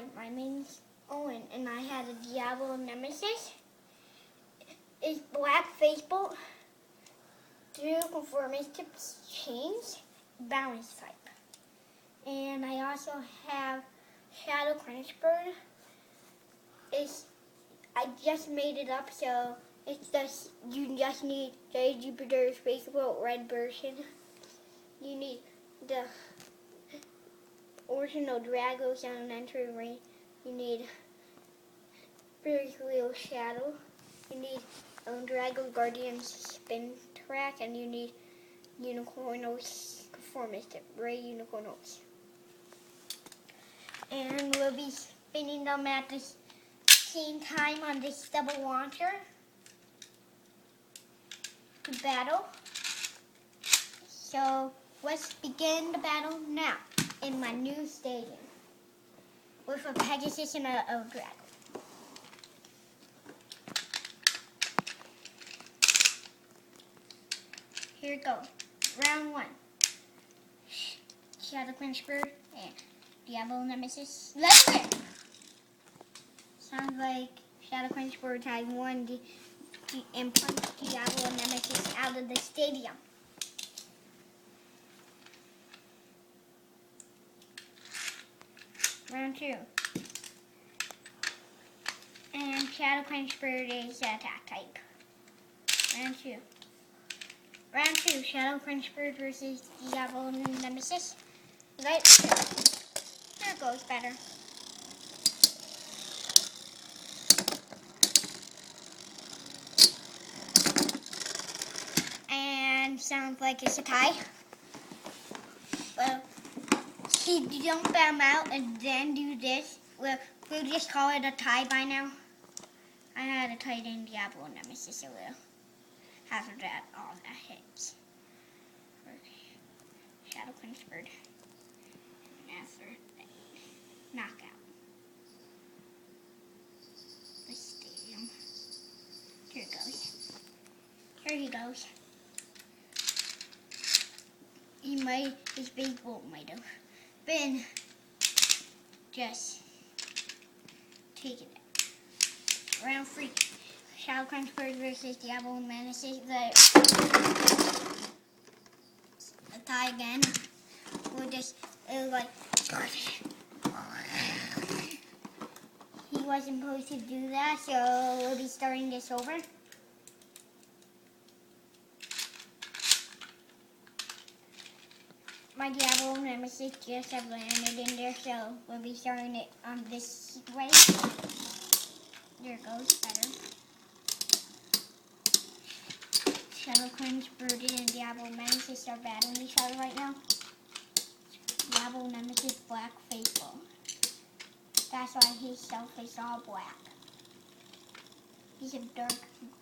Hi, my name's Owen, and I had a Diablo Nemesis. It's black faithful, through conformance tips chains, balance type. And I also have Shadow Crunch Bird. I just made it up, so you just need the Jupiter's faithful red version. You need the original Drago sound entry ring. You need Fierce Wheel Shadow. You need Drago Guardian spin track, and you need Unicornos performance tip, Ray Unicornos. And we'll be spinning them at the same time on this double launcher to battle. So let's begin the battle now in my new stadium with a Pegasus and a Dragon. Here it goes. Round 1. Shadow Crunch Bird and Diablo Nemesis. Let's win! Sounds like Shadow Crunch Bird has won and punched Diablo Nemesis out of the stadium. Round 2. And Shadow Crunch Bird is attack type. Round 2. Round 2, Shadow Crunch Bird versus Diablo Nemesis. Let's go. There goes better. And sounds like it's a tie. Well, see, jump them out and then do this. We'll just call it a tie by now. I had a tight in Diablo Nemesis, so we'll after that, all that hits. Shadow Crunch Bird. And after that, knockout. The stadium. Here it goes. Here he goes. His baseball might have been just taking it. Round 3. Shadow Crunch Bird versus Diablo Nemesis. A tie again. He wasn't supposed to do that, so we'll be starting this over. My Diablo Nemesis just have landed in there, so we'll be starting it on this way. There it goes, better. Shadow Crunch Bird and Diablo Nemesis are battling each other right now. Diablo Nemesis black faithful. That's why his self is all black. He's a dark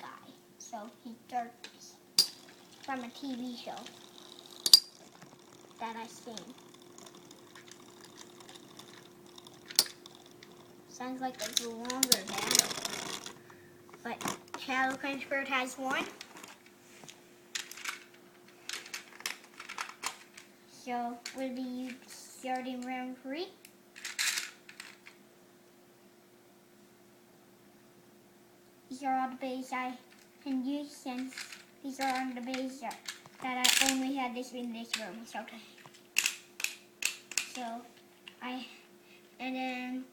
guy, so he's dark from a TV show that I've seen. Sounds like it's a longer battle, but Shadow Crunch Bird has won. So we'll be starting round 3. These are all the beys I can use since these are on the beys that I only had this in this room. And then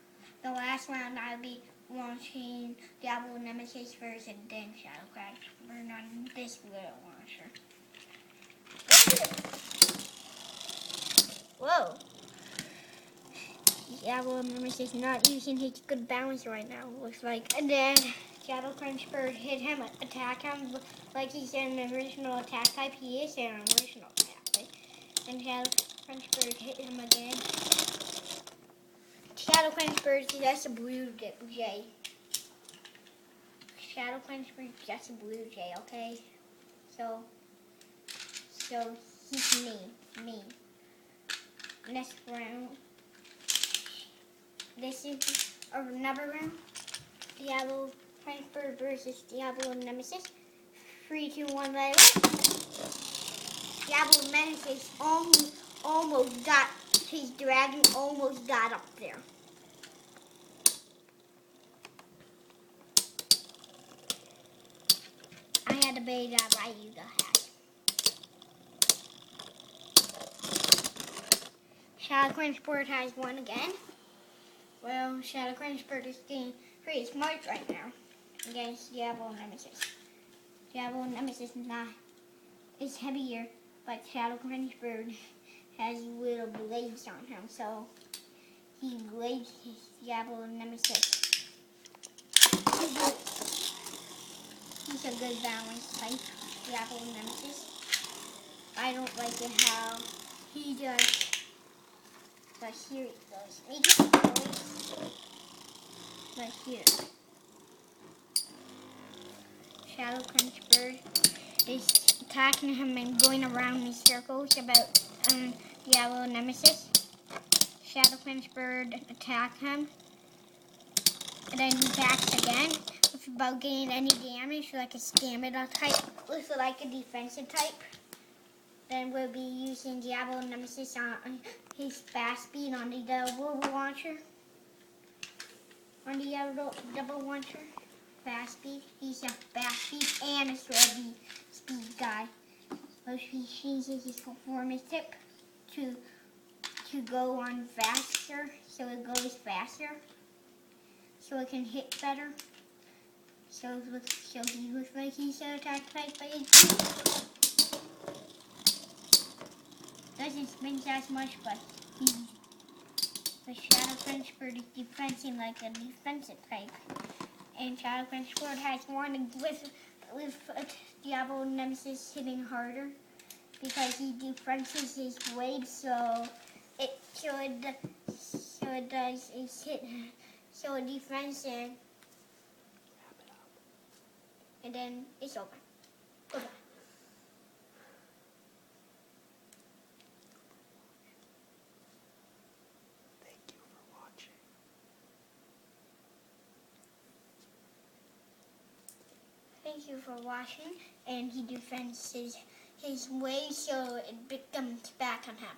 the last round I'll be launching Diablo Nemesis first and then Shadow Crunch Bird on this little launcher. Whoa! Diablo Nemesis not using his good balance right now, looks like. And then Shadow Crunch Bird hit him, attack him like he's an original attack type. He is an original attack type. And Shadow Crunch Bird hit him again. Shadow Crunch Bird is just a blue jay. Shadow Crunch Bird is just a blue jay, okay? So he's me. Next round. This is another round. Diablo Crunch Bird versus Diablo Nemesis. 3, 2, 1, let it go. Diablo Nemesis almost got his dragon, almost got up there. bay that Ryuga has. Shadow Crunch Bird has won again. Well, Shadow Crunch Bird is getting pretty smart right now against Diablo Nemesis. Diablo Nemesis is heavier, but Shadow Crunch Bird has little blades on him, so he blades his Diablo Nemesis. He's a good balance type, Diablo Nemesis. I don't like it how he does, but here it goes. Make it noise. But here, Shadow Crunch Bird is attacking him and going around in circles about Diablo Nemesis. Shadow Crunch Bird attack him, and then he attacks again without getting any damage, like a stamina type, with like a defensive type. Then we'll be using Diablo Nemesis on his fast speed on the double launcher. On the double launcher, fast speed. He's a fast speed and a steady speed guy. So he changes his performance tip to go on faster, so it goes faster, so it can hit better. So he looks like he's attacked by a doesn't spin as much, but the Shadow Crunch Bird is defending like a defensive type. And Shadow Crunch Bird has won with Diablo Nemesis hitting harder because he defends his blade, so it defends and then it's over. Goodbye. Thank you for watching, and he defends his way so it comes back on him.